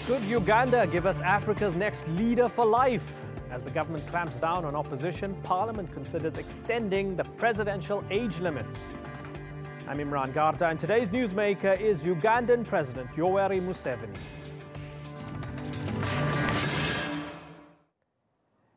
Could Uganda give us Africa's next leader for life? As the government clamps down on opposition, Parliament considers extending the presidential age limit. I'm Imran Garta, and today's newsmaker is Ugandan President Yoweri Museveni.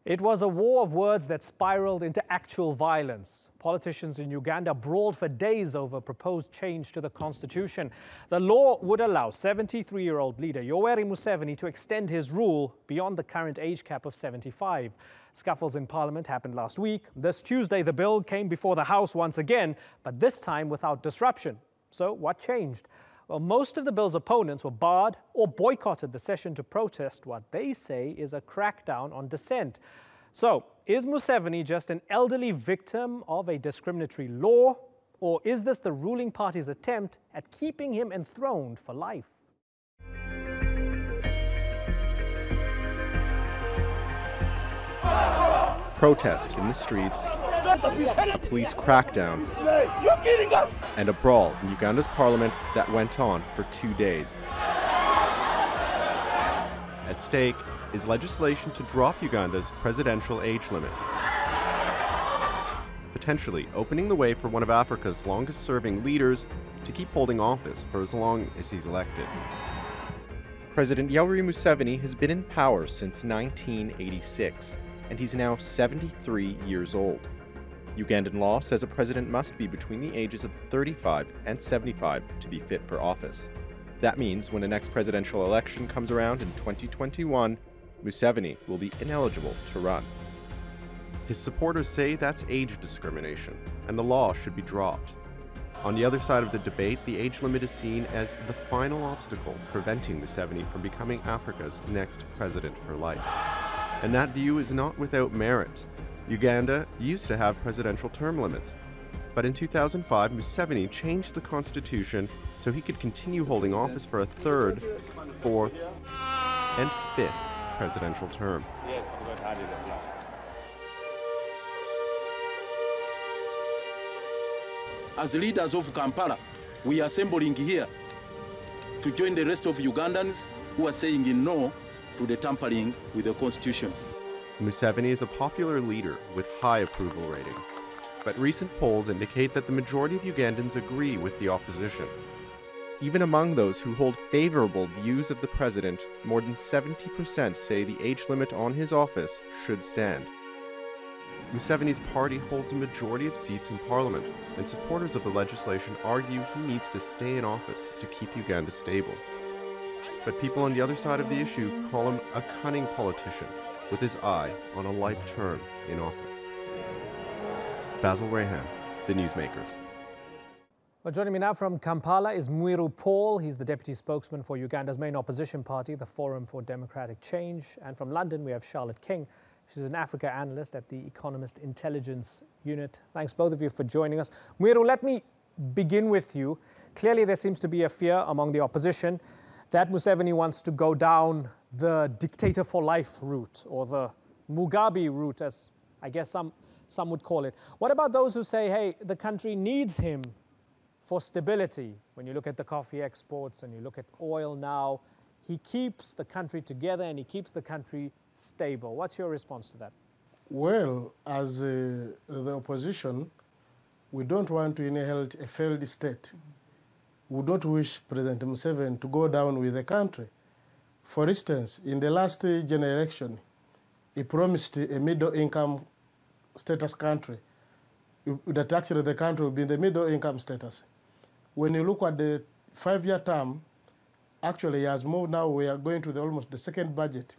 It was a war of words that spiraled into actual violence. Politicians in Uganda brawled for days over proposed change to the constitution. The law would allow 73-year-old leader Yoweri Museveni to extend his rule beyond the current age cap of 75. Scuffles in Parliament happened last week. This Tuesday, the bill came before the House once again, but this time without disruption. So what changed? Well, most of the bill's opponents were barred or boycotted the session to protest what they say is a crackdown on dissent. So, is Museveni just an elderly victim of a discriminatory law, or is this the ruling party's attempt at keeping him enthroned for life? Protests in the streets, a police crackdown, and a brawl in Uganda's parliament that went on for 2 days. At stake is legislation to drop Uganda's presidential age limit, potentially opening the way for one of Africa's longest-serving leaders to keep holding office for as long as he's elected. President Yoweri Museveni has been in power since 1986, and he's now 73 years old. Ugandan law says a president must be between the ages of 35 and 75 to be fit for office. That means when the next presidential election comes around in 2021, Museveni will be ineligible to run. His supporters say that's age discrimination, and the law should be dropped. On the other side of the debate, the age limit is seen as the final obstacle preventing Museveni from becoming Africa's next president for life. And that view is not without merit. Uganda used to have presidential term limits, but in 2005, Museveni changed the constitution so he could continue holding office for a third, fourth, and fifth presidential term. As leaders of Kampala, we are assembling here to join the rest of Ugandans who are saying no to the tampering with the constitution. Museveni is a popular leader with high approval ratings, but recent polls indicate that the majority of Ugandans agree with the opposition. Even among those who hold favorable views of the president, more than 70% say the age limit on his office should stand. Museveni's party holds a majority of seats in parliament, and supporters of the legislation argue he needs to stay in office to keep Uganda stable. But people on the other side of the issue call him a cunning politician with his eye on a life term in office. Basil Rayhan, The Newsmakers. Well, joining me now from Kampala is Mwiru Paul. He's the deputy spokesman for Uganda's main opposition party, the Forum for Democratic Change. And from London, we have Charlotte King. She's an Africa analyst at the Economist Intelligence Unit. Thanks, both of you, for joining us. Mwiru, let me begin with you. Clearly, there seems to be a fear among the opposition that Museveni wants to go down the dictator for life route, or the Mugabe route, as I guess some would call it. What about those who say, hey, the country needs him for stability? When you look at the coffee exports and you look at oil now, he keeps the country together and he keeps the country stable. What's your response to that? Well, as the opposition, we don't want to inherit a failed state. We don't wish President Museveni to go down with the country. For instance, in the last general election, he promised a middle-income status country, that actually the country will be in the middle-income status. When you look at the 5-year term, actually he has moved now. We are going to almost the second budget,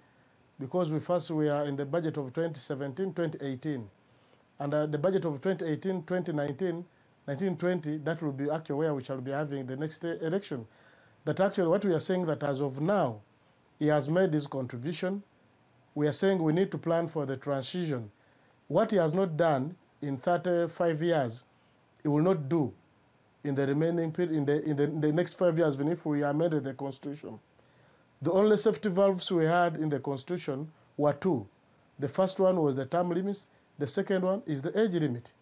because we are in the budget of 2017-2018. And the budget of 2018-2019, 1920, that will be actually where we shall be having the next election. That actually what we are saying that as of now, he has made his contribution. We are saying we need to plan for the transition. What he has not done in 35 years, he will not do in the remaining period, in the next 5 years, even if we amended the Constitution. The only safety valves we had in the Constitution were two. The first one was the term limits. The second one is the age limit.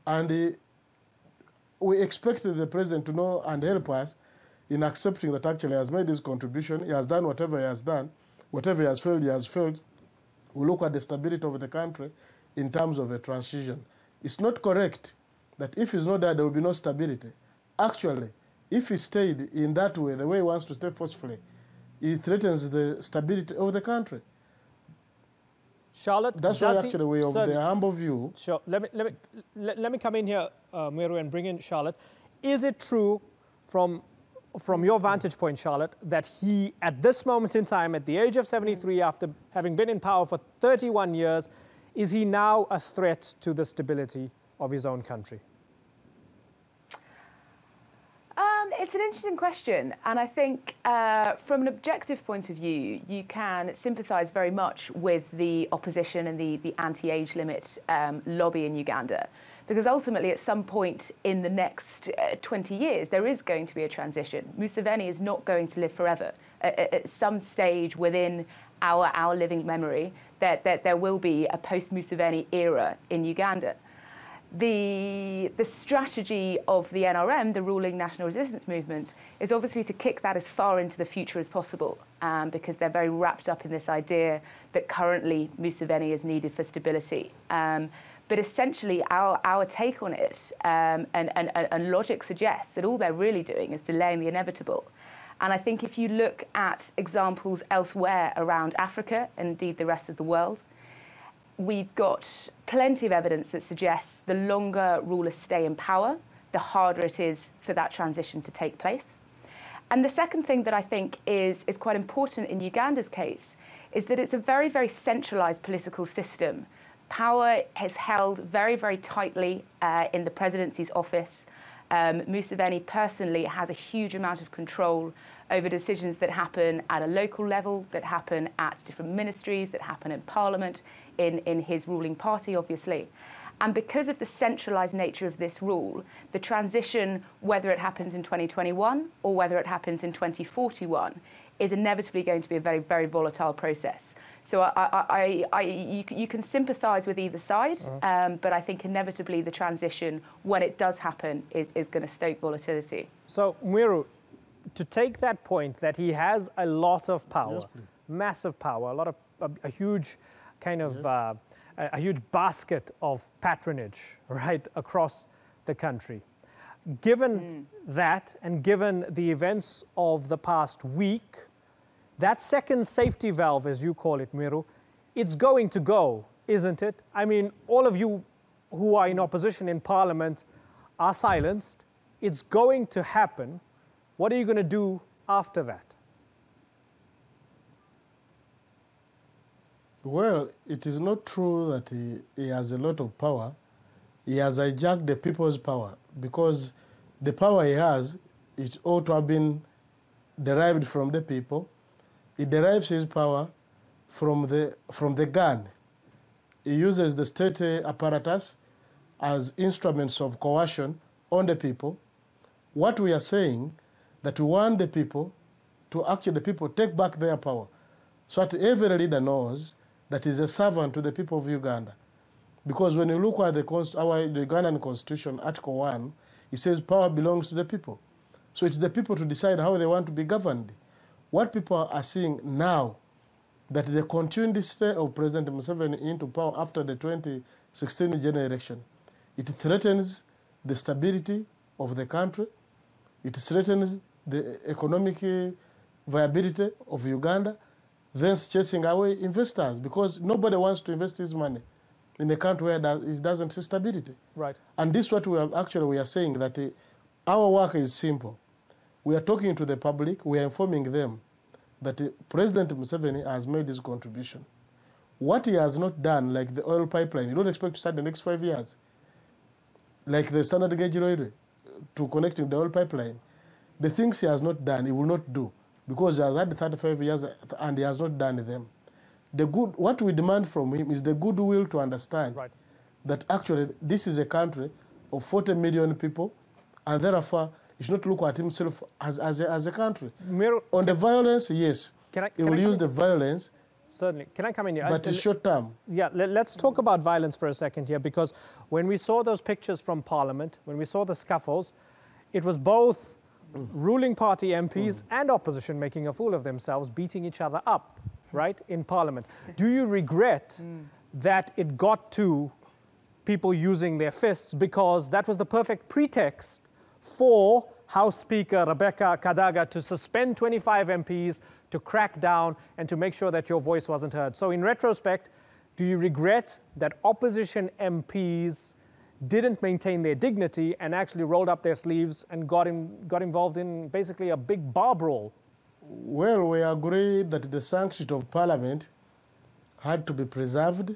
And we expected the president to know and help us in accepting that actually he has made his contribution, he has done whatever he has done, whatever he has failed. We look at the stability of the country in terms of a transition. It's not correct that if he's not there, there will be no stability. Actually, if he stayed in that way, the way he wants to stay forcefully, it threatens the stability of the country. Charlotte, that's why actually we have the humble view. Sure. Let me come in here, Mweru, and bring in Charlotte. Is it true from your vantage point, Charlotte, that he, at this moment in time, at the age of 73, after having been in power for 31 years, is he now a threat to the stability of his own country? It's an interesting question, and I think from an objective point of view, you can sympathise very much with the opposition and the anti-age limit lobby in Uganda, because ultimately at some point in the next 20 years, there is going to be a transition. Museveni is not going to live forever. At some stage within our living memory, that there will be a post-Museveni era in Uganda. The strategy of the NRM, the ruling National Resistance Movement, is obviously to kick that as far into the future as possible, because they're very wrapped up in this idea that currently Museveni is needed for stability. But essentially, our take on it and logic suggests that all they're really doing is delaying the inevitable. And I think if you look at examples elsewhere around Africa, and indeed the rest of the world, we've got plenty of evidence that suggests the longer rulers stay in power, the harder it is for that transition to take place. And the second thing that I think is quite important in Uganda's case is that it's a very, very centralised political system. Power is held very, very tightly in the presidency's office. Museveni personally has a huge amount of control over decisions that happen at a local level, that happen at different ministries, that happen in parliament, in his ruling party, obviously. And because of the centralised nature of this rule, the transition, whether it happens in 2021 or whether it happens in 2041, is inevitably going to be a very, very volatile process. So you can sympathise with either side, but I think inevitably the transition, when it does happen, is going to stoke volatility. So, Mweru, to take that point that he has a lot of power, yes, massive power, a huge kind of a huge basket of patronage right across the country. Given that, and given the events of the past week, that second safety valve, as you call it, Mweru, it's going to go, isn't it? I mean, all of you who are in opposition in Parliament are silenced. It's going to happen. What are you going to do after that? Well, it is not true that he has a lot of power. He has hijacked the people's power, because the power he has, it ought to have been derived from the people. He derives his power from the gun. He uses the state apparatus as instruments of coercion on the people. What we are saying, that we want the people to actually take back their power, so that every leader knows that is a servant to the people of Uganda. Because when you look at the Ugandan Constitution, Article 1, it says power belongs to the people. So it's the people to decide how they want to be governed. What people are seeing now, that the continued stay of President Museveni into power after the 2016 general election, it threatens the stability of the country, it threatens the economic viability of Uganda, thence chasing away investors, because nobody wants to invest his money in a country where it doesn't see stability. Right. And this is what we are saying, that our work is simple. We are talking to the public, we are informing them that President Museveni has made his contribution. What he has not done, like the oil pipeline, you don't expect to start the next 5 years, like the standard gauge railway to connecting the oil pipeline. The things he has not done, he will not do, because he has had 35 years and he has not done them. What we demand from him is the goodwill to understand that actually this is a country of 40 million people, and therefore he should not look at himself as a country. On the violence, yes, he will use the violence. Certainly. Can I come in here? But it's short term. Yeah, let's talk about violence for a second here, because when we saw those pictures from Parliament, when we saw the scuffles, it was both ruling party MPs and opposition making a fool of themselves, beating each other up, right, in Parliament. Do you regret that it got to people using their fists, because that was the perfect pretext for House Speaker Rebecca Kadaga to suspend 25 MPs, to crack down and to make sure that your voice wasn't heard? So in retrospect, do you regret that opposition MPs didn't maintain their dignity and actually rolled up their sleeves and got involved in basically a big bar brawl? Well, we agree that the sanctity of Parliament had to be preserved.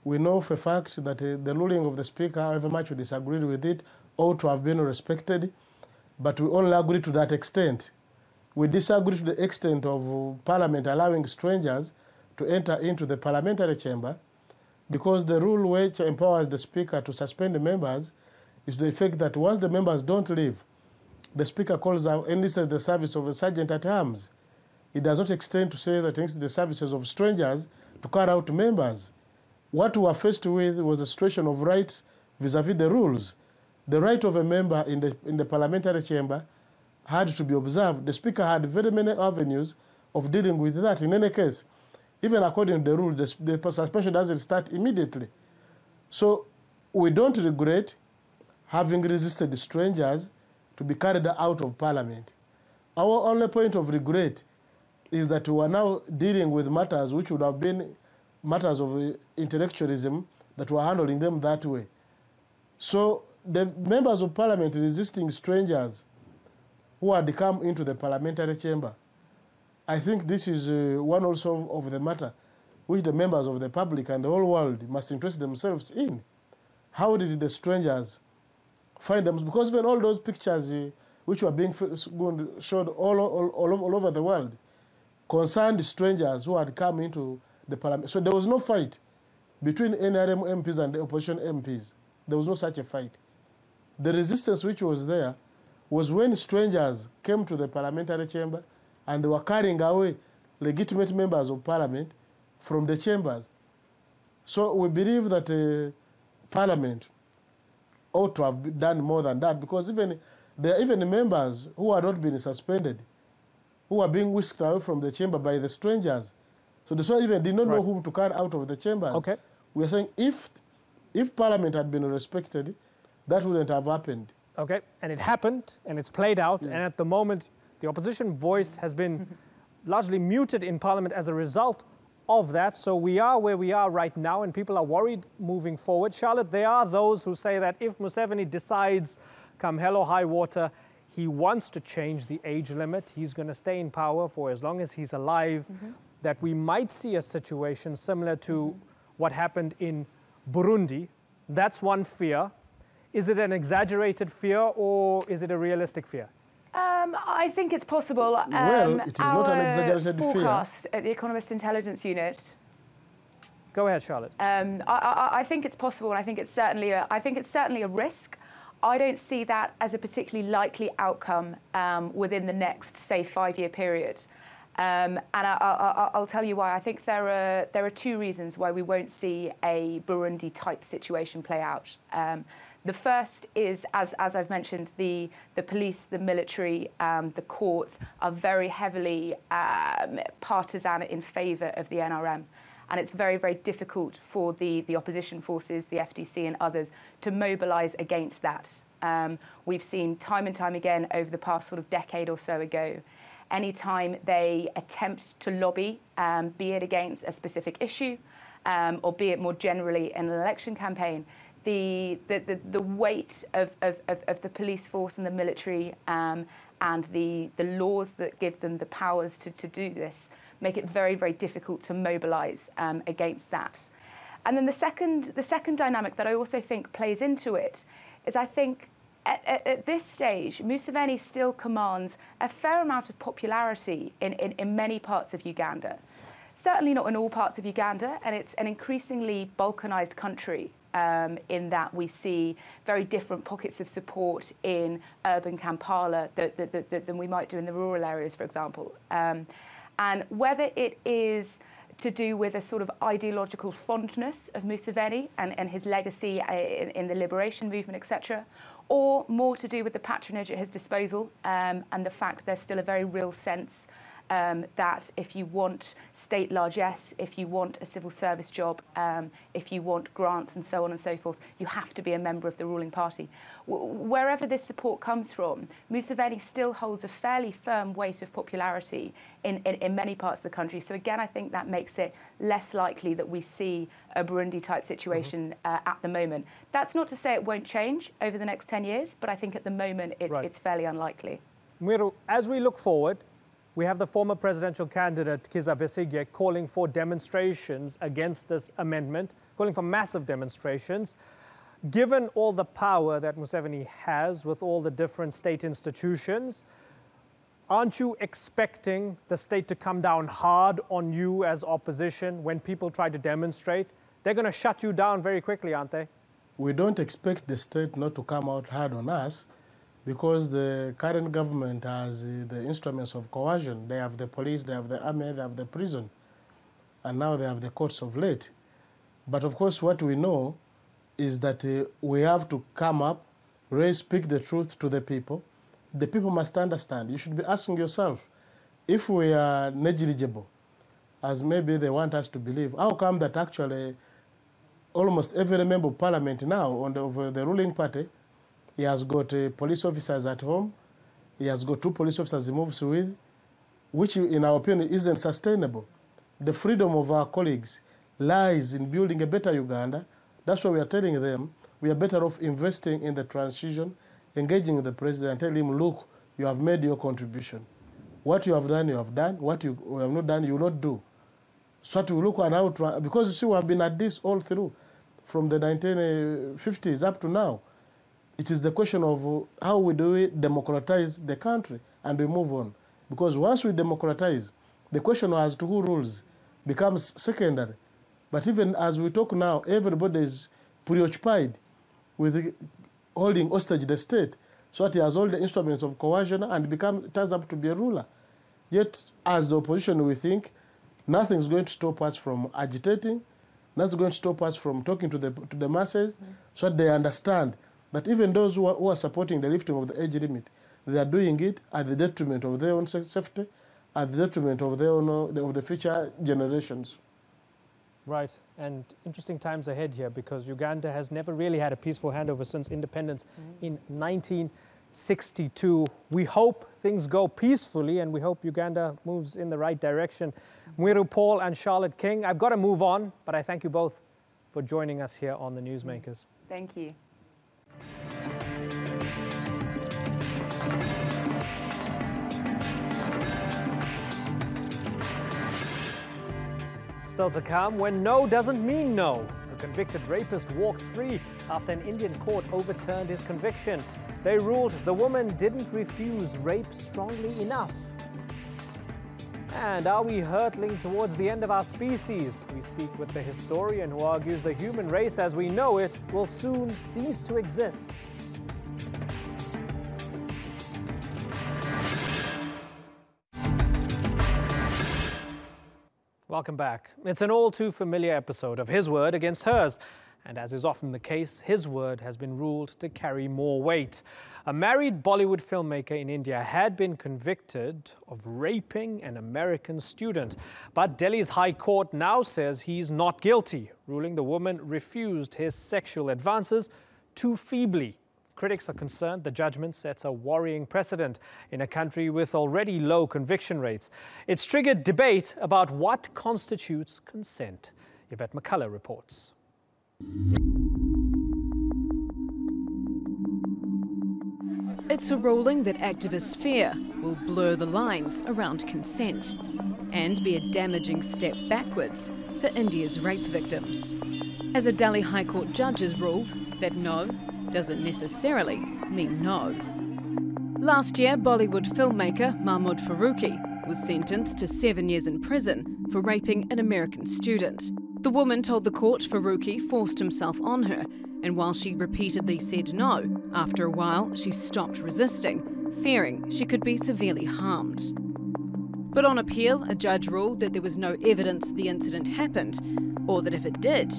We know for a fact that the ruling of the Speaker, however much we disagreed with it, ought to have been respected, but we only agree to that extent. We disagree to the extent of Parliament allowing strangers to enter into the parliamentary chamber, because the rule which empowers the Speaker to suspend the members is to the effect that once the members don't leave, the Speaker calls out and enlists the service of a sergeant at arms. It does not extend to say that it's the services of strangers to carry out members. What we were faced with was a situation of rights vis-à-vis the rules. The right of a member in the parliamentary chamber had to be observed. The Speaker had very many avenues of dealing with that. In any case, even according to the rules, the suspension doesn't start immediately. So we don't regret having resisted the strangers to be carried out of Parliament. Our only point of regret is that we are now dealing with matters which would have been matters of intellectualism, that we are handling them that way. So the members of Parliament resisting strangers who had come into the parliamentary chamber, I think this is one also of the matter which the members of the public and the whole world must interest themselves in. How did the strangers find them? Because even all those pictures which were being showed all over the world concerned strangers who had come into the parliament. So there was no fight between NRM MPs and the opposition MPs. There was no such a fight. The resistance which was there was when strangers came to the parliamentary chamber and they were carrying away legitimate members of Parliament from the chambers. So we believe that Parliament ought to have done more than that, because there are even members who are not being suspended, who are being whisked away from the chamber by the strangers. So the strangers even did not know whom to carry out of the chambers. Okay. We are saying if Parliament had been respected, that wouldn't have happened. Okay, and it happened, and it's played out, yes. And at the moment, the opposition voice has been largely muted in Parliament as a result of that. So we are where we are right now, and people are worried moving forward. Charlotte, there are those who say that if Museveni decides, come hell or high water, he wants to change the age limit, he's going to stay in power for as long as he's alive, that we might see a situation similar to what happened in Burundi. That's one fear. Is it an exaggerated fear, or is it a realistic fear? I think it's possible. Well, it is not an exaggerated forecast fear. At the Economist Intelligence Unit. Go ahead, Charlotte. I think it's possible, and I think it's certainly a risk. I don't see that as a particularly likely outcome within the next, say, 5-year period. And I'll tell you why. I think there are two reasons why we won't see a Burundi-type situation play out. The first is, as I've mentioned, the police, the military, the courts are very heavily partisan in favour of the NRM. And it's very, very difficult for the opposition forces, the FDC and others, to mobilise against that. We've seen time and time again over the past sort of decade or so ago, any time they attempt to lobby, be it against a specific issue or be it more generally in an election campaign, the weight of the police force and the military and the laws that give them the powers to do this make it very, very difficult to mobilise against that. And then the second dynamic that I also think plays into it is, I think at this stage, Museveni still commands a fair amount of popularity in many parts of Uganda. Certainly not in all parts of Uganda, and it's an increasingly balkanised country in that we see very different pockets of support in urban Kampala than we might do in the rural areas, for example. And whether it is to do with a sort of ideological fondness of Museveni and his legacy in the liberation movement, etc., or more to do with the patronage at his disposal and the fact there's still a very real sense that if you want state largesse, if you want a civil service job, if you want grants and so on and so forth, you have to be a member of the ruling party. Wherever this support comes from, Museveni still holds a fairly firm weight of popularity in many parts of the country. So again, I think that makes it less likely that we see a Burundi-type situation at the moment. That's not to say it won't change over the next 10 years, but I think at the moment it's fairly unlikely. Mwiru, as we look forward, we have the former presidential candidate, Kizza Besigye, calling for demonstrations against this amendment, calling for massive demonstrations. Given all the power that Museveni has with all the different state institutions, aren't you expecting the state to come down hard on you as opposition when people try to demonstrate? They're going to shut you down very quickly, aren't they? We don't expect the state not to come out hard on us, because the current government has the instruments of coercion. They have the police, they have the army, they have the prison, and now they have the courts of late. But of course, what we know is that we have to come up, speak the truth to the people. The people must understand. You should be asking yourself, if we are negligible, as maybe they want us to believe, how come that actually almost every member of parliament now of the ruling party, he has got police officers at home. He has got 2 police officers he moves with, which in our opinion isn't sustainable. The freedom of our colleagues lies in building a better Uganda. That's why we are telling them we are better off investing in the transition, engaging the president and telling him, look, you have made your contribution. What you have done, you have done. What you have not done, you will not do. So to look at how, because you see we have been at this all through, from the 1950s up to now. It is the question of how we do it, democratize the country, and we move on. Because once we democratize, the question as to who rules becomes secondary. But even as we talk now, everybody is preoccupied with holding hostage the state, so that he has all the instruments of coercion and turns up to be a ruler. Yet, as the opposition, we think nothing is going to stop us from agitating, nothing is going to stop us from talking to the masses, so that they understand that even those who are supporting the lifting of the age limit, they are doing it at the detriment of their own safety, at the detriment of their own, of the future generations. Right, and interesting times ahead here, because Uganda has never really had a peaceful handover since independence in 1962. We hope things go peacefully, and we hope Uganda moves in the right direction. Mwiru Paul and Charlotte King, I've got to move on, but I thank you both for joining us here on the Newsmakers. Thank you. Still to come, when no doesn't mean no. A convicted rapist walks free after an Indian court overturned his conviction. They ruled the woman didn't refuse rape strongly enough. And are we hurtling towards the end of our species? We speak with the historian who argues the human race as we know it will soon cease to exist. Welcome back. It's an all too familiar episode of his word against hers. And as is often the case, his word has been ruled to carry more weight. A married Bollywood filmmaker in India had been convicted of raping an American student. But Delhi's High Court now says he's not guilty, ruling the woman refused his sexual advances too feebly. Critics are concerned the judgment sets a worrying precedent in a country with already low conviction rates. It's triggered debate about what constitutes consent. Yvette McCullough reports. It's a ruling that activists fear will blur the lines around consent and be a damaging step backwards for India's rape victims. As a Delhi High Court judge has ruled that no doesn't necessarily mean no. Last year, Bollywood filmmaker Mahmood Farooqi was sentenced to 7 years in prison for raping an American student. The woman told the court Farooqi forced himself on her, and while she repeatedly said no, after a while she stopped resisting, fearing she could be severely harmed. But on appeal, a judge ruled that there was no evidence the incident happened, or that if it did,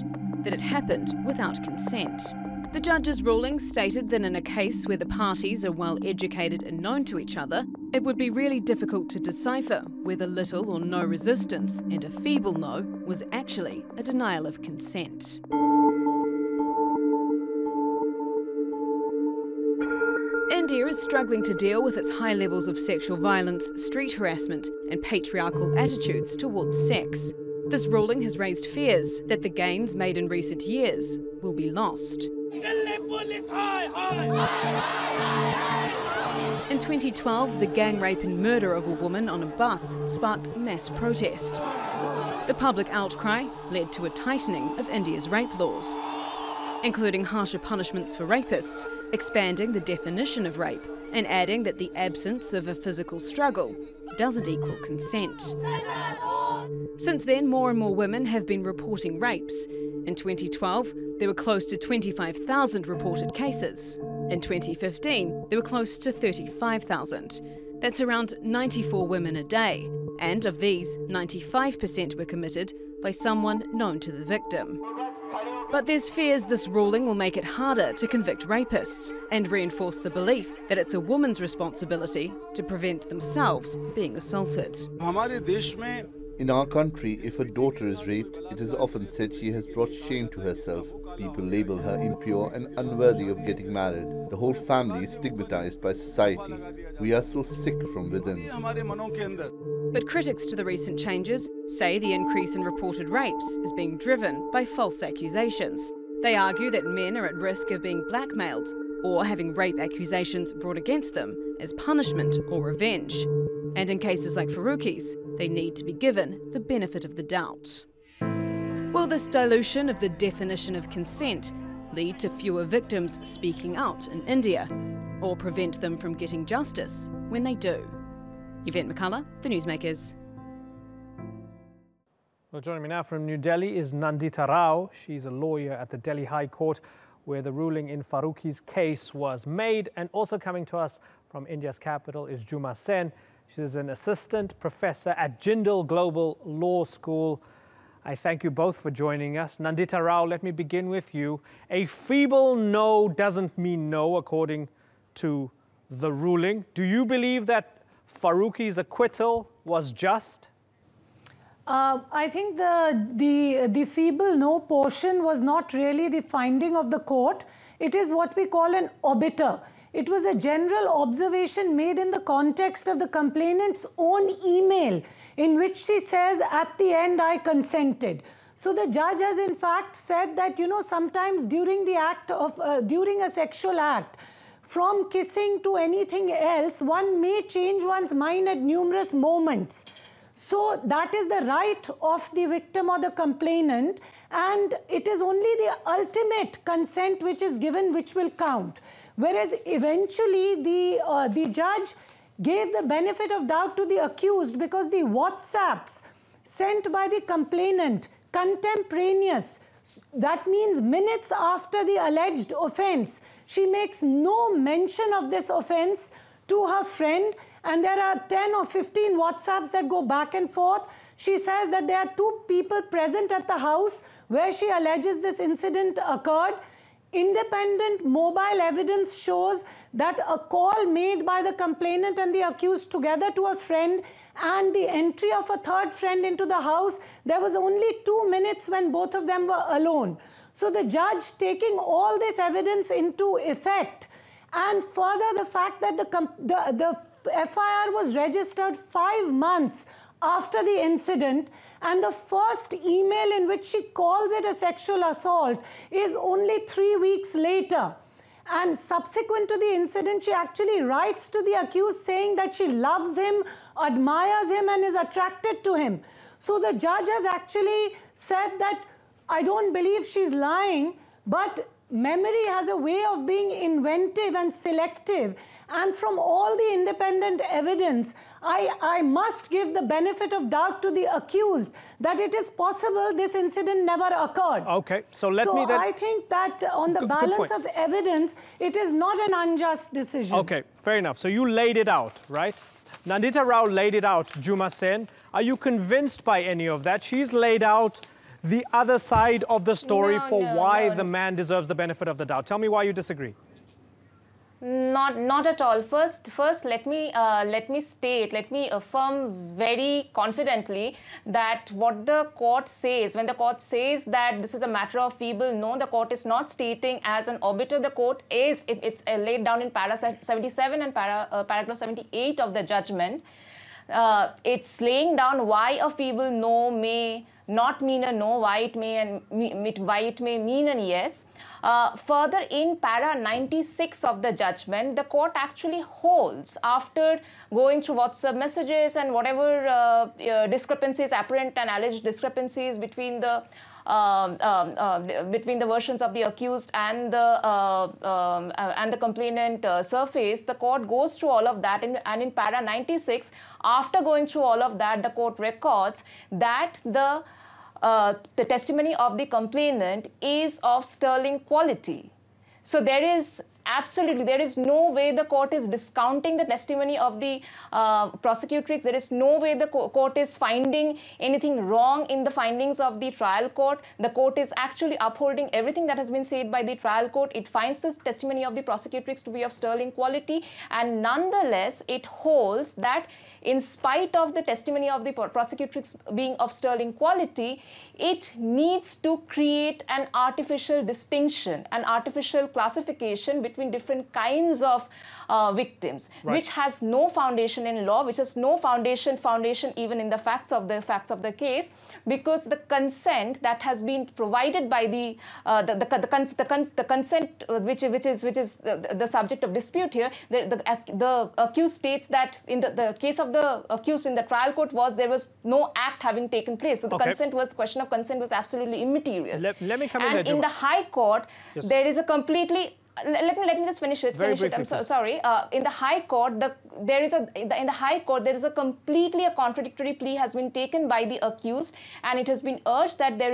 that it happened without consent. The judge's ruling stated that in a case where the parties are well educated and known to each other, it would be really difficult to decipher whether little or no resistance and a feeble no was actually a denial of consent. India is struggling to deal with its high levels of sexual violence, street harassment and patriarchal attitudes towards sex. This ruling has raised fears that the gains made in recent years will be lost. In 2012, the gang rape and murder of a woman on a bus sparked mass protest. The public outcry led to a tightening of India's rape laws, including harsher punishments for rapists, expanding the definition of rape, and adding that the absence of a physical struggle doesn't equal consent. Since then, more and more women have been reporting rapes. In 2012, there were close to 25,000 reported cases. In 2015, there were close to 35,000. That's around 94 women a day. And of these, 95% were committed by someone known to the victim. But there's fears this ruling will make it harder to convict rapists and reinforce the belief that it's a woman's responsibility to prevent themselves being assaulted. In our country, if a daughter is raped, it is often said she has brought shame to herself. People label her impure and unworthy of getting married. The whole family is stigmatized by society. We are so sick from within. But critics to the recent changes say the increase in reported rapes is being driven by false accusations. They argue that men are at risk of being blackmailed or having rape accusations brought against them as punishment or revenge. And in cases like Faruqi's, they need to be given the benefit of the doubt. Will this dilution of the definition of consent lead to fewer victims speaking out in India, or prevent them from getting justice when they do? Yvette McCullough, The Newsmakers. Well, joining me now from New Delhi is Nandita Rao. She's a lawyer at the Delhi High Court, where the ruling in Faruqi's case was made. And also coming to us from India's capital is Juma Sen. She's an assistant professor at Jindal Global Law School. I thank you both for joining us. Nandita Rao, let me begin with you. A feeble no doesn't mean no, according to the ruling. Do you believe that Faruqi's acquittal was just? I think the feeble no portion was not really the finding of the court. It is what we call an obiter. It was a general observation made in the context of the complainant's own email, in which she says, at the end, I consented. So the judge has in fact said that, sometimes during the act of, during a sexual act, from kissing to anything else, one may change one's mind at numerous moments. So that is the right of the victim or the complainant, and it is only the ultimate consent which is given which will count. Whereas eventually the judge gave the benefit of doubt to the accused because the WhatsApps sent by the complainant, contemporaneous, that means minutes after the alleged offense, she makes no mention of this offense to her friend, and there are 10 or 15 WhatsApps that go back and forth. She says that there are 2 people present at the house where she alleges this incident occurred. Independent mobile evidence shows that a call made by the complainant and the accused together to a friend and the entry of a third friend into the house, there was only 2 minutes when both of them were alone. So the judge, taking all this evidence into effect, and further the fact that the FIR was registered 5 months after the incident, and the first email in which she calls it a sexual assault is only 3 weeks later. And subsequent to the incident, she actually writes to the accused saying that she loves him, admires him, and is attracted to him. So the judge has actually said that, I don't believe she's lying, but memory has a way of being inventive and selective. And from all the independent evidence, I must give the benefit of doubt to the accused that it is possible this incident never occurred. Okay, so I think that on the balance of evidence, it is not an unjust decision. Okay, fair enough. So you laid it out, right? Nandita Rao laid it out, Juma Sen. Are you convinced by any of that? She's laid out the other side of the story for why the man deserves the benefit of the doubt. Tell me why you disagree. Not at all. First, let me affirm very confidently that what the court says, when the court says that this is a matter of feeble, no, the court is not stating as an obiter. The court is, it's laid down in para 77 and paragraph 78 of the judgment. It's laying down why a feeble no may not mean a no, why it may mean a yes. Further, in para 96 of the judgment, the court actually holds, after going through WhatsApp messages and whatever discrepancies, apparent and alleged discrepancies between the versions of the accused and the complainant surface, the court goes through all of that, and in para 96, after going through all of that, the court records that the testimony of the complainant is of sterling quality. So there is no way the court is discounting the testimony of the prosecutrix. There is no way the court is finding anything wrong in the findings of the trial court. The court is actually upholding everything that has been said by the trial court. It finds the testimony of the prosecutrix to be of sterling quality, and nonetheless, it holds that in spite of the testimony of the prosecutrix being of sterling quality, it needs to create an artificial distinction, an artificial classification between different kinds of victims, which has no foundation in law, which has no foundation even in the facts of the case, because the consent that has been provided by the consent which is the subject of dispute here, the accused states that in the case of the accused in the trial court there was no act having taken place. So the question of consent was absolutely immaterial. Let me come in. And in the High Court, there is a completely. Let me just finish it. I'm sorry. In the High Court, there is a completely contradictory plea has been taken by the accused, and it has been urged that there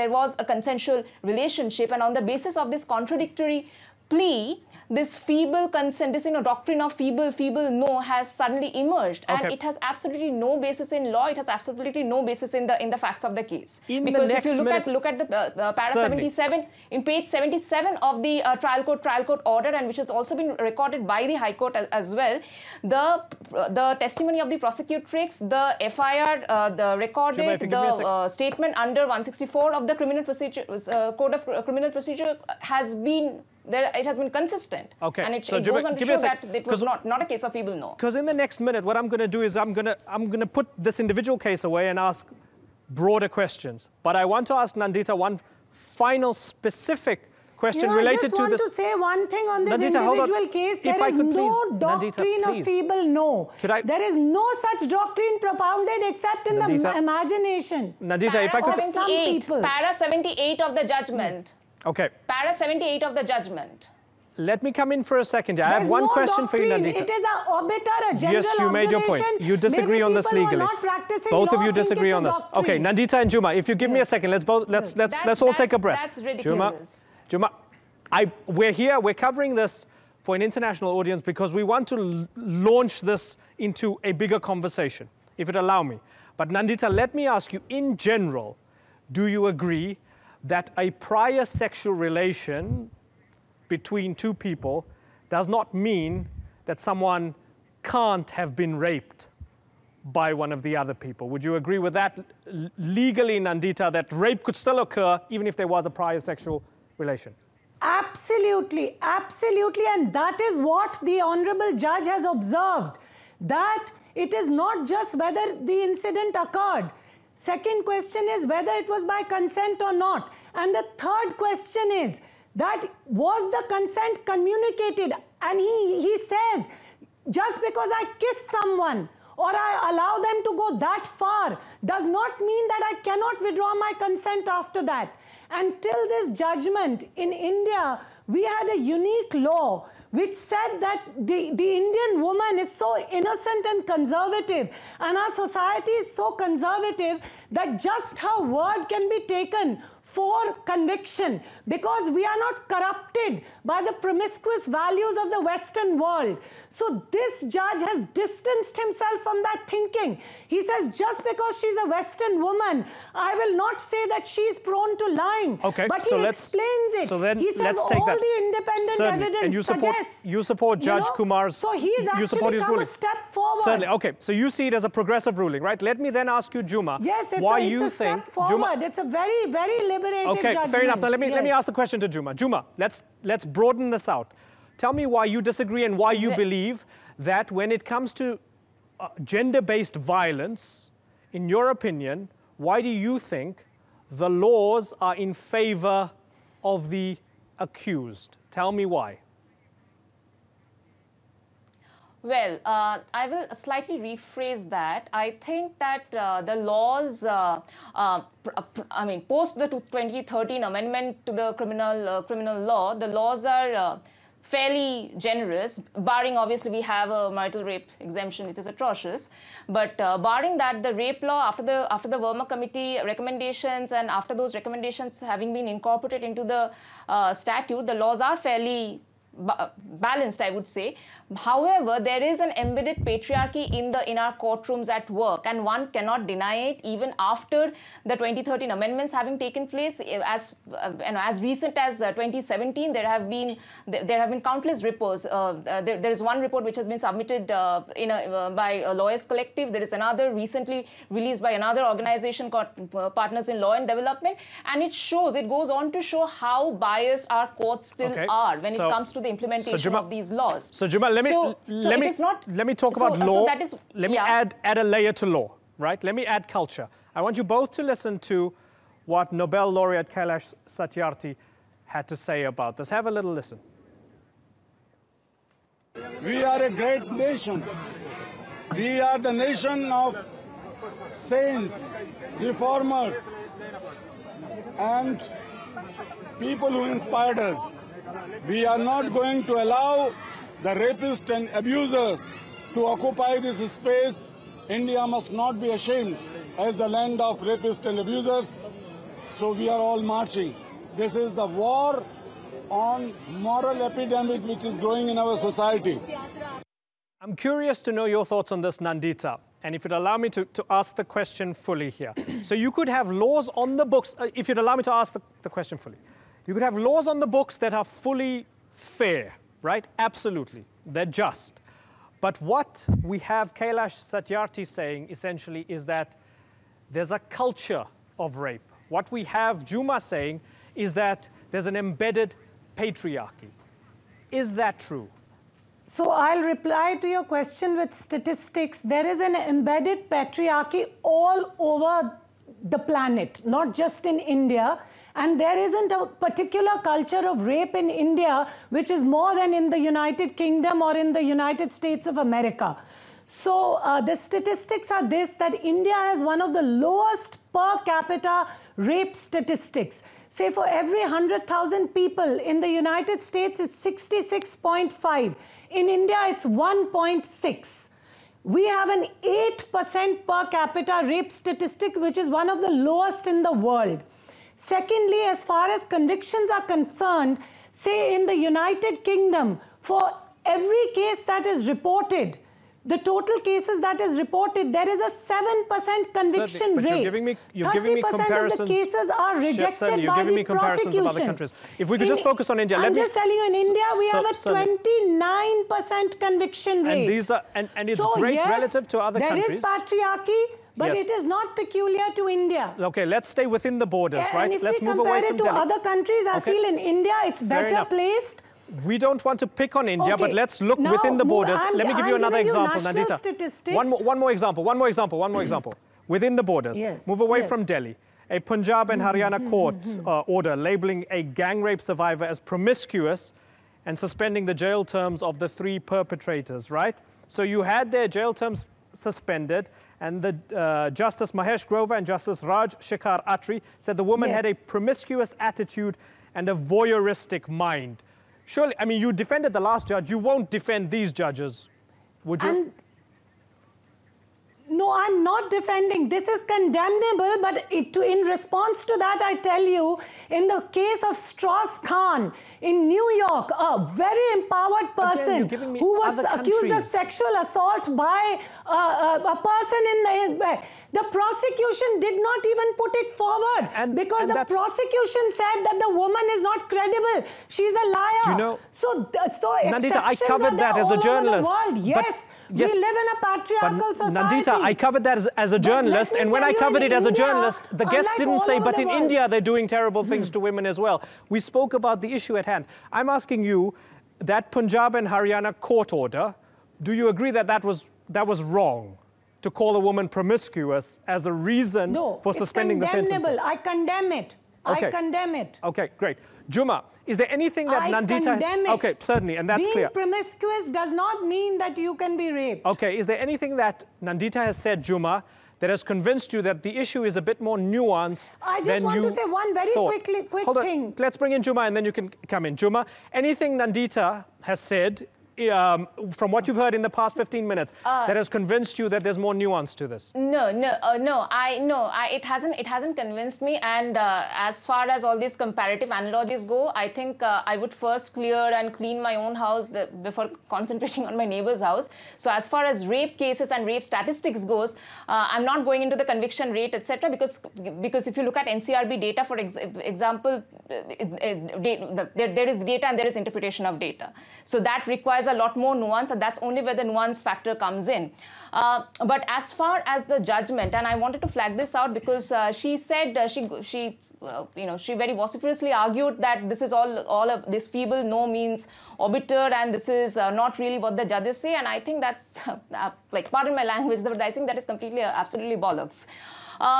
was a consensual relationship, and on the basis of this contradictory plea, this feeble consent, this doctrine of feeble no has suddenly emerged, and it has absolutely no basis in law. It has absolutely no basis in the facts of the case. Because if you look at the para 77, in page 77 of the trial court order, and which has also been recorded by the High Court as well, the testimony of the prosecutrix, the FIR, the recorded, the statement under 164 of the Criminal Procedure Code of Criminal Procedure has been. It has been consistent, and it goes on to show that it was not a case of feeble no. Because in the next minute, what I'm going to do is I'm going to put this individual case away and ask broader questions. But I want to ask Nandita one final specific question related to this. I just want to say one thing on this individual case. There is no doctrine of feeble no. There is no such doctrine propounded except in the imagination. Nandita, if I could... Para 78 of the judgment. Yes. Okay. Para 78 of the judgment. Let me come in for a second. I have one question for you, Nandita. It is an obiter, a general Yes, you made your point. You disagree on this legally. Both of you disagree on this. Okay, Nandita and Juma, if you give me a second, let's all take a breath. That's ridiculous. Juma, we're here. We're covering this for an international audience because we want to launch this into a bigger conversation, if it allow me. But Nandita, let me ask you, in general, do you agree that a prior sexual relation between two people does not mean that someone can't have been raped by one of the other people? Would you agree with that legally, Nandita, that rape could still occur even if there was a prior sexual relation? Absolutely, absolutely, and that is what the Honorable Judge has observed, that it is not just whether the incident occurred. Second question is whether it was by consent or not. And the third question is that was the consent communicated? And he says, just because I kiss someone or I allow them to go that far does not mean that I cannot withdraw my consent after that. Until this judgment in India, we had a unique law which said that the Indian woman is so innocent and conservative, and our society is so conservative that just her word can be taken for conviction because we are not corrupted by the promiscuous values of the Western world. So this judge has distanced himself from that thinking. He says, just because she's a Western woman, I will not say that she's prone to lying. Okay, but so he explains it. So then he says let's take all that. the independent Certainly. evidence And you support Judge Kumar's. So he's actually come a step forward. Certainly. Okay, so you see it as a progressive ruling, right? Let me then ask you, Juma. Yes, it's why a you step think forward. It's a very, very liberated judgment. Okay, fair enough. Now let me ask the question to Juma. Juma, let's broaden this out. Tell me why you disagree and why you believe that when it comes to gender-based violence, in your opinion, why do you think the laws are in favor of the accused? Tell me why. Well, I will slightly rephrase that. I think that the laws, I mean, post the 2013 amendment to the criminal law, the laws are fairly generous, barring obviously we have a marital rape exemption, which is atrocious. But barring that, the rape law, after the Verma Committee recommendations and after those recommendations having been incorporated into the statute, the laws are fairly balanced, I would say. However, there is an embedded patriarchy in our courtrooms at work, and one cannot deny it even after the 2013 amendments having taken place. As recent as 2017, there have been countless reports. There is one report which has been submitted by a lawyers collective. There is another recently released by another organization called Partners in Law and Development, and it goes on to show how biased our courts still are when it comes to the implementation of these laws. So Juma, let me talk about law. Let me add a layer to law, right? Let me add culture. I want you both to listen to what Nobel laureate Kailash Satyarthi had to say about this. Have a little listen. We are a great nation. We are the nation of saints, reformers, and people who inspired us. We are not going to allow the rapists and abusers to occupy this space. India must not be ashamed as the land of rapists and abusers. So we are all marching. This is the war on moral epidemic which is growing in our society. I'm curious to know your thoughts on this, Nandita. And if you'd allow me to ask the question fully here. So you could have laws on the books, if you'd allow me to ask the question fully. You could have laws on the books that are fully fair, right? Absolutely. They're just. But what we have Kailash Satyarthi saying essentially is that there's a culture of rape. What we have Juma saying is that there's an embedded patriarchy. Is that true? So I'll reply to your question with statistics. There is an embedded patriarchy all over the planet, not just in India. And there isn't a particular culture of rape in India which is more than in the United Kingdom or in the United States of America. So the statistics are this, that India has one of the lowest per capita rape statistics. Say for every 100,000 people in the United States, it's 66.5. In India, it's 1.6. We have an 8% per capita rape statistic, which is one of the lowest in the world. Secondly, as far as convictions are concerned, say in the United Kingdom, for every case that is reported, the total cases that is reported, there is a 7% conviction rate. You're giving me 30% of the cases are rejected by the prosecution. If we could just focus on India. I'm just telling you, in India, we have a 29% conviction rate. And these are, and it's great relative to other countries. There is patriarchy, but it is not peculiar to India. Okay, let's stay within the borders, right? And if let's we move away compare from it to Delhi. other countries, I feel in India it's better placed. We don't want to pick on India, but let's look within the borders. Let me give you another example, Nandita. One more example. Within the borders, move away from Delhi. A Punjab and Haryana court order labeling a gang rape survivor as promiscuous and suspending the jail terms of the 3 perpetrators, right? So you had their jail terms suspended, and the Justice Mahesh Grover and Justice Raj Shekhar Atri said the woman had a promiscuous attitude and a voyeuristic mind. Surely, I mean, you defended the last judge. You won't defend these judges, would you? No, I'm not not defending. This is condemnable, but in response to that, I tell you, in the case of Strauss-Kahn in New York, a very empowered person who was accused of sexual assault by a person in the prosecution did not even put it forward because the prosecution said that the woman is not credible. She's a liar. Do you know, so Nandita, I covered that as a journalist. Yes, we live in a patriarchal society. Nandita, I covered that as a journalist, and when I covered it as a journalist, the guest didn't say, but in India they're doing terrible things to women as well. We spoke about the issue at hand. I'm asking you, that Punjab and Haryana court order, do you agree that that was wrong? To call a woman promiscuous as a reason for suspending the sentences? I condemn it. Okay. I condemn it. Okay, great. Juma, is there anything that Nandita... condemn it. Okay, certainly, and that's clear. Being promiscuous does not mean that you can be raped. Okay, is there anything that Nandita has said, Juma, that has convinced you that the issue is a bit more nuanced than you I just want to say one very quick thing. Let's bring in Juma and then you can come in. Juma, anything Nandita has said from what you've heard in the past 15 minutes that has convinced you that there's more nuance to this? No, it hasn't convinced me. And as far as all these comparative analogies go, I think I would first clear and clean my own house before concentrating on my neighbor's house. So as far as rape cases and rape statistics goes, I'm not going into the conviction rate, etc. Because if you look at NCRB data, for example, there is data and there is interpretation of data. So that requires a lot more nuance, and that's only where the nuance factor comes in. But as far as the judgment, and I wanted to flag this out because she said she very vociferously argued that this is all of this feeble no means obiter, and this is not really what the judges say. And I think that's like, pardon my language, but I think that is completely absolutely bollocks.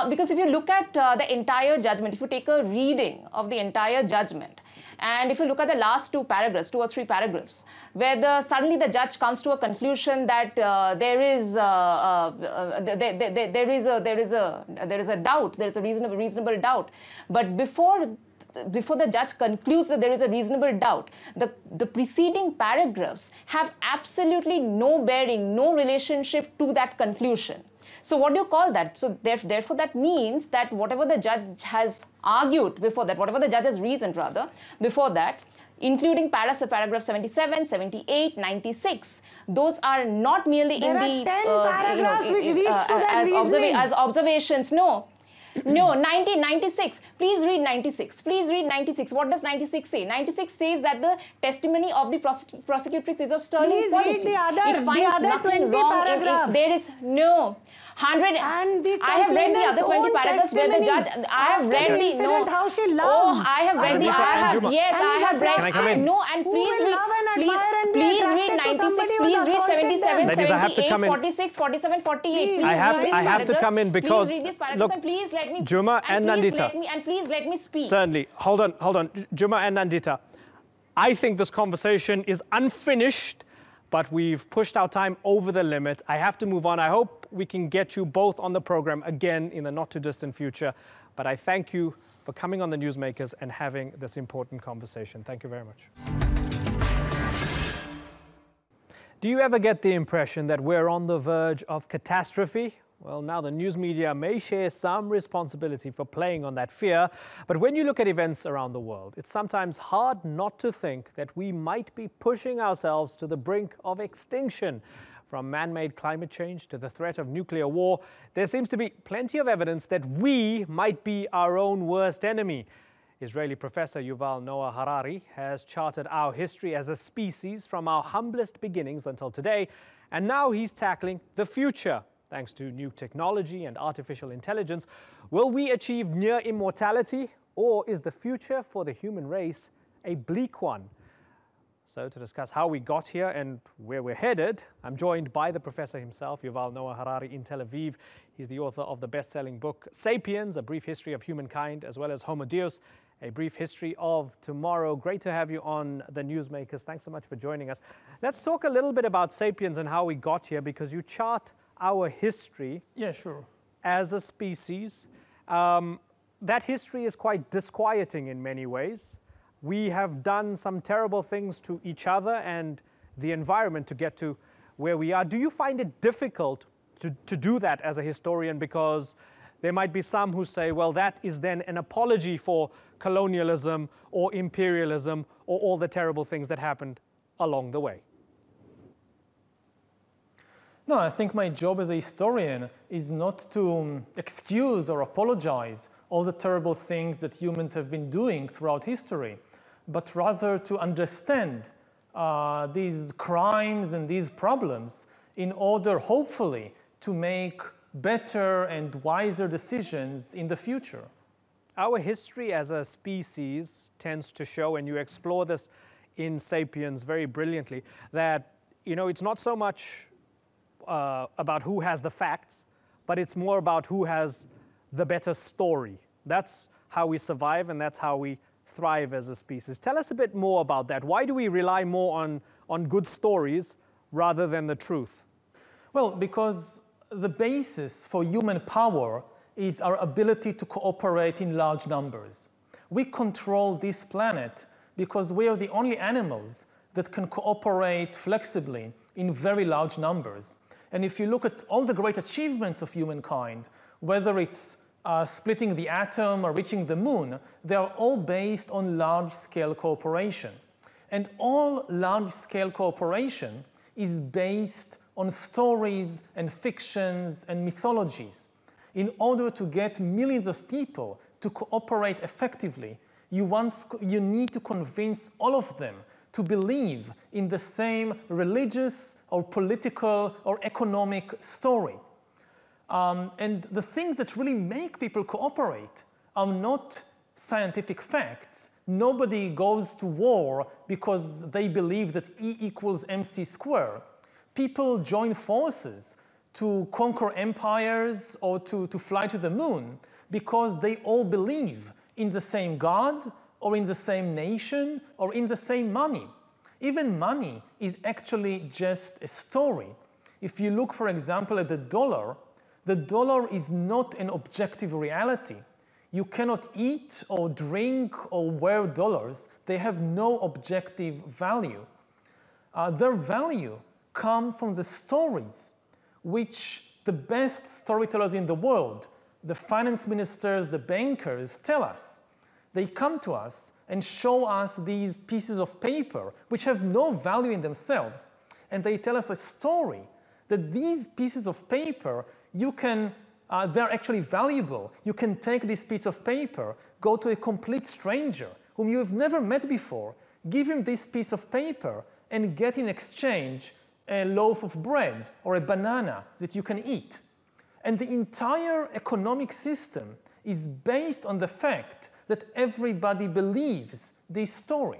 Because if you look at the entire judgment, if you take a reading of the entire judgment, and if you look at the last two or three paragraphs, where suddenly the judge comes to a conclusion that there is a doubt, there is a reasonable doubt, but before the judge concludes that there is a reasonable doubt, the preceding paragraphs have absolutely no bearing, no relationship to that conclusion. So what do you call that? So therefore that means that whatever the judge has argued before that, whatever the judge has reasoned rather, before that, including paragraph 77, 78, 96, those are not merely there are 10 paragraphs which reach to that reasoning. As observations. No, 96. Please read 96. Please read 96. What does 96 say? 96 says that the testimony of the prosecutrix is of sterling quality. Read the other 20 paragraphs. There is no 100. And the I have read the other 20 paragraphs where the judge. I have read the no. How she loves. Oh, I have read the. I have yes. I have read. Can I come in? No, and please read. Please read 96. Please read 77, 78, 46, 47, 48. I have to come in because please read these paragraphs and please let me. Juma and Nandita. Please let me speak. Certainly. Hold on. Juma and Nandita. I think this conversation is unfinished, but we've pushed our time over the limit. I have to move on. I hope we can get you both on the program again in the not too distant future. But I thank you for coming on the Newsmakers and having this important conversation. Thank you very much. Do you ever get the impression that we're on the verge of catastrophe? Well, now the news media may share some responsibility for playing on that fear, but when you look at events around the world, it's sometimes hard not to think that we might be pushing ourselves to the brink of extinction. From man-made climate change to the threat of nuclear war, there seems to be plenty of evidence that we might be our own worst enemy. Israeli professor Yuval Noah Harari has charted our history as a species from our humblest beginnings until today, and now he's tackling the future. Thanks to new technology and artificial intelligence, will we achieve near immortality, or is the future for the human race a bleak one? So to discuss how we got here and where we're headed, I'm joined by the professor himself, Yuval Noah Harari, in Tel Aviv. He's the author of the best-selling book, Sapiens, A Brief History of Humankind, as well as Homo Deus, A Brief History of Tomorrow. Great to have you on the Newsmakers. Thanks so much for joining us. Let's talk a little bit about Sapiens and how we got here, because you chart our history as a species. That history is quite disquieting in many ways. We have done some terrible things to each other and the environment to get to where we are. Do you find it difficult to do that as a historian, because there might be some who say, well, that is then an apology for colonialism or imperialism or all the terrible things that happened along the way. No, I think my job as a historian is not to excuse or apologize all the terrible things that humans have been doing throughout history, but rather to understand these crimes and these problems in order, hopefully, to make better and wiser decisions in the future. Our history as a species tends to show, and you explore this in Sapiens very brilliantly, that it's not so much about who has the facts, but it's more about who has the better story. That's how we survive, and that's how we thrive as a species. Tell us a bit more about that. Why do we rely more on good stories rather than the truth? Well, because the basis for human power is our ability to cooperate in large numbers. We control this planet because we are the only animals that can cooperate flexibly in very large numbers. And if you look at all the great achievements of humankind, whether it's splitting the atom or reaching the moon, they are all based on large-scale cooperation. And all large-scale cooperation is based on stories and fictions and mythologies. In order to get millions of people to cooperate effectively, you need to convince all of them to believe in the same religious or political or economic story. And the things that really make people cooperate are not scientific facts. Nobody goes to war because they believe that E equals mc squared. People join forces to conquer empires or to fly to the moon because they all believe in the same God or in the same nation or in the same money. Even money is actually just a story. If you look, for example, at the dollar is not an objective reality. You cannot eat or drink or wear dollars. They have no objective value. Their value come from the stories which the best storytellers in the world, the finance ministers, the bankers, tell us. They come to us and show us these pieces of paper which have no value in themselves, and they tell us a story that these pieces of paper, they're actually valuable. You can take this piece of paper, go to a complete stranger whom you have never met before, give him this piece of paper, and get in exchange a loaf of bread or a banana that you can eat. And the entire economic system is based on the fact that everybody believes this story.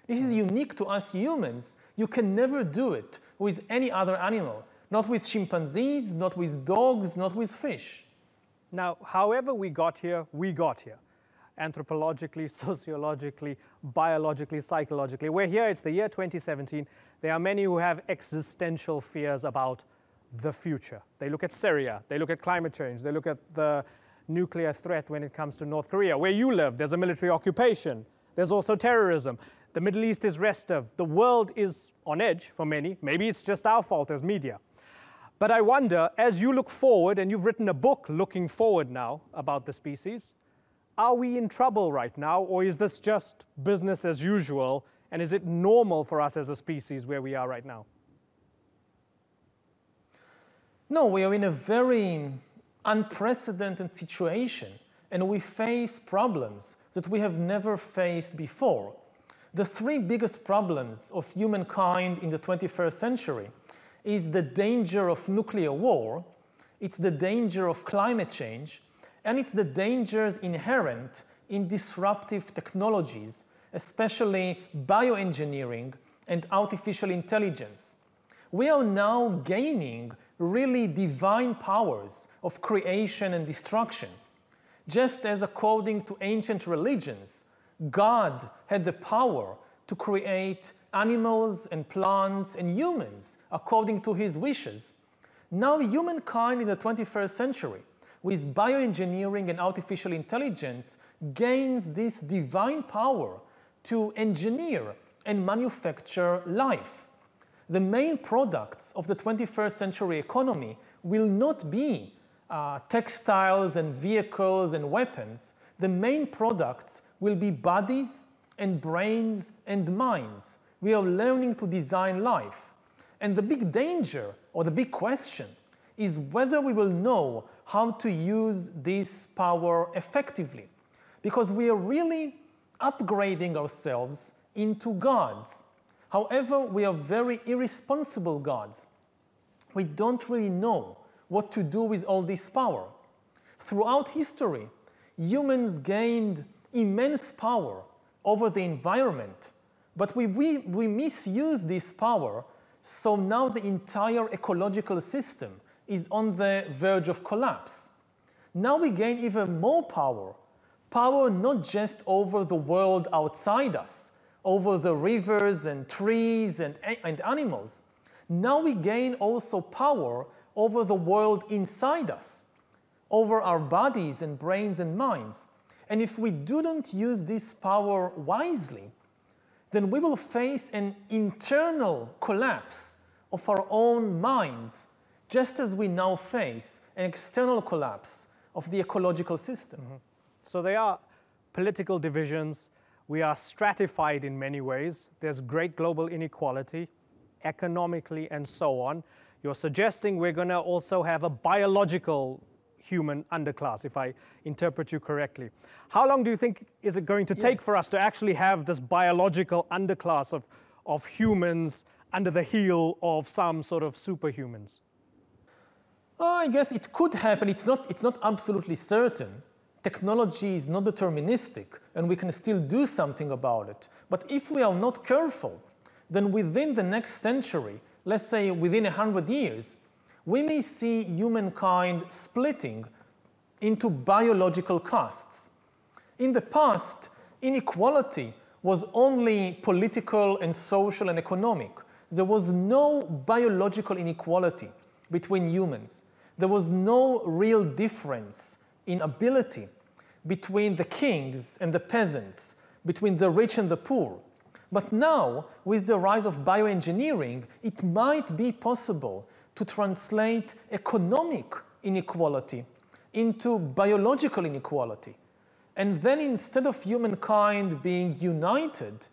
This is unique to us humans. You can never do it with any other animal, not with chimpanzees, not with dogs, not with fish. Now, however we got here, anthropologically, sociologically, biologically, psychologically. We're here, it's the year 2017. There are many who have existential fears about the future. They look at Syria, they look at climate change, they look at the nuclear threat when it comes to North Korea. Where you live, there's a military occupation. There's also terrorism. The Middle East is restive. The world is on edge for many. Maybe it's just our fault as media. But I wonder, as you look forward, and you've written a book looking forward now about the species, are we in trouble right now, or is this just business as usual, and is it normal for us as a species where we are right now? No, we are in a very unprecedented situation, and we face problems that we have never faced before. The three biggest problems of humankind in the 21st century is the danger of nuclear war, it's the danger of climate change, and it's the dangers inherent in disruptive technologies, especially bioengineering and artificial intelligence. We are now gaining really divine powers of creation and destruction. Just as according to ancient religions, God had the power to create animals and plants and humans according to his wishes. Now humankind in the 21st century, with bioengineering and artificial intelligence, gains this divine power to engineer and manufacture life. the main products of the 21st century economy will not be textiles and vehicles and weapons. The main products will be bodies and brains and minds. We are learning to design life. And the big danger, or the big question, is whether we will know how to use this power effectively. Because we are really upgrading ourselves into gods. However, we are very irresponsible gods. We don't really know what to do with all this power. Throughout history, humans gained immense power over the environment, but we misuse this power, so now the entire ecological system is on the verge of collapse. Now we gain even more power not just over the world outside us, over the rivers and trees and animals. Now we gain also power over the world inside us, over our bodies and brains and minds. And if we do not use this power wisely, then we will face an internal collapse of our own minds, just as we now face an external collapse of the ecological system. Mm-hmm. So there are political divisions. We are stratified in many ways. There's great global inequality, economically and so on. You're suggesting we're going to also have a biological human underclass, if I interpret you correctly. How long do you think is it going to take for us to actually have this biological underclass of humans under the heel of some sort of superhumans? I guess it could happen. It's not absolutely certain. Technology is not deterministic, and we can still do something about it. But if we are not careful, then within the next century, let's say within 100 years, we may see humankind splitting into biological castes. In the past, inequality was only political and social and economic. There was no biological inequality between humans. There was no real difference in ability between the kings and the peasants, between the rich and the poor. But now, with the rise of bioengineering, it might be possible to translate economic inequality into biological inequality. And then instead of humankind being united,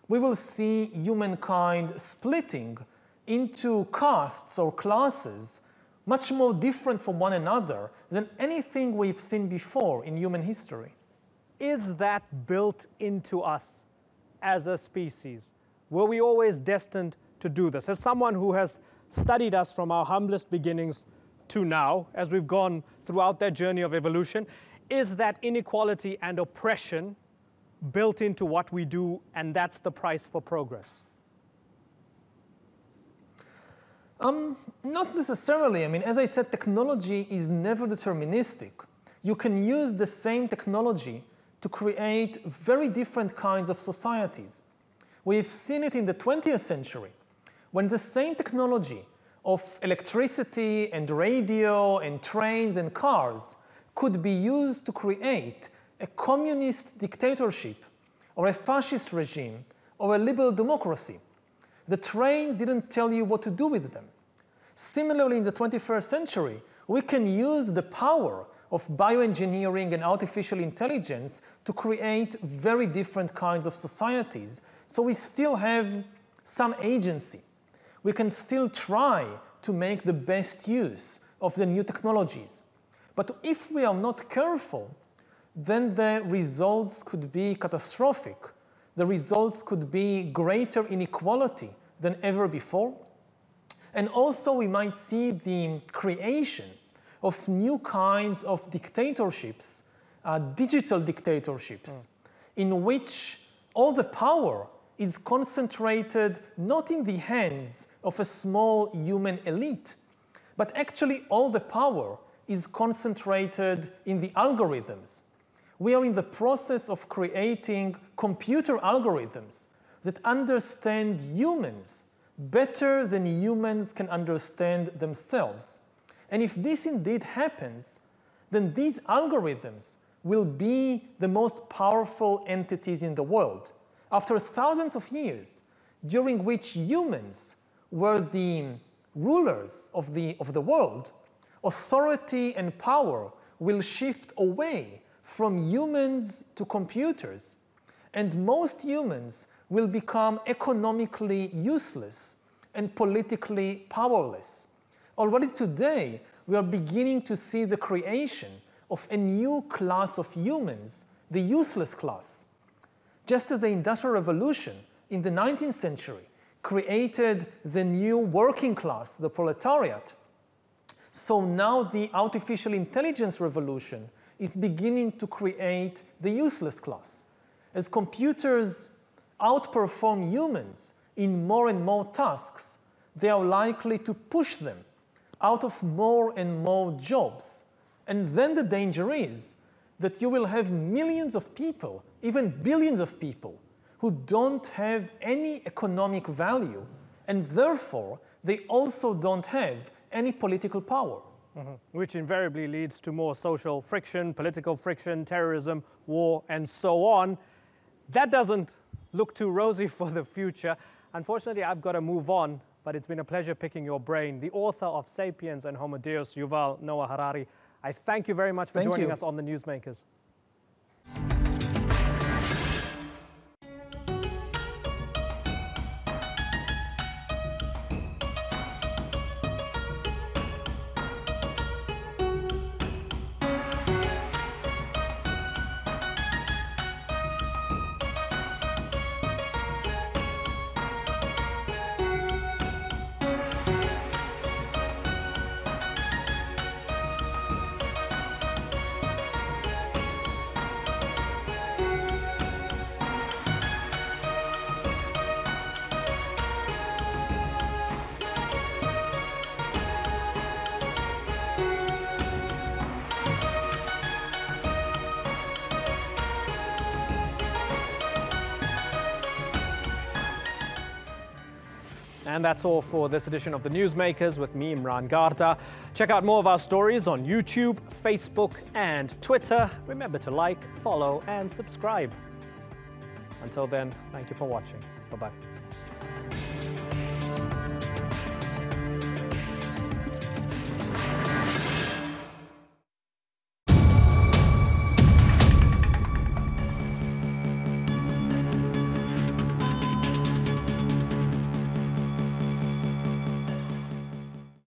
we will see humankind splitting into castes or classes much more different from one another than anything we've seen before in human history. Is that built into us as a species? Were we always destined to do this? As someone who has studied us from our humblest beginnings to now, as we've gone throughout that journey of evolution, is that inequality and oppression built into what we do, and that's the price for progress? Not necessarily. I mean, as I said, technology is never deterministic. You can use the same technology to create very different kinds of societies. We've seen it in the 20th century, when the same technology of electricity and radio and trains and cars could be used to create a communist dictatorship or a fascist regime or a liberal democracy. The trains didn't tell you what to do with them. Similarly, in the 21st century, we can use the power of bioengineering and artificial intelligence to create very different kinds of societies. So we still have some agency. We can still try to make the best use of the new technologies. But if we are not careful, then the results could be catastrophic. The results could be greater inequality than ever before. And also we might see the creation of new kinds of dictatorships, digital dictatorships, in which all the power is concentrated not in the hands of a small human elite, but actually all the power is concentrated in the algorithms. We are in the process of creating computer algorithms that understand humans better than humans can understand themselves. And if this indeed happens, then these algorithms will be the most powerful entities in the world. After thousands of years, during which humans were the rulers of the world, authority and power will shift away from humans to computers, and most humans will become economically useless and politically powerless. Already today, we are beginning to see the creation of a new class of humans, the useless class. Just as the Industrial Revolution in the 19th century created the new working class, the proletariat, so now the artificial intelligence revolution is beginning to create the useless class. As computers outperform humans in more and more tasks, they are likely to push them out of more and more jobs. And then the danger is that you will have millions of people, even billions of people, who don't have any economic value, and therefore they also don't have any political power. Which invariably leads to more social friction, political friction, terrorism, war, and so on. That doesn't look too rosy for the future. Unfortunately, I've got to move on, but it's been a pleasure picking your brain. The author of Sapiens and Homo Deus, Yuval Noah Harari, I thank you very much for joining us on the Newsmakers. And that's all for this edition of the Newsmakers with me, Imran Garta. Check out more of our stories on YouTube, Facebook, and Twitter. Remember to like, follow, and subscribe. Until then, thank you for watching. Bye-bye.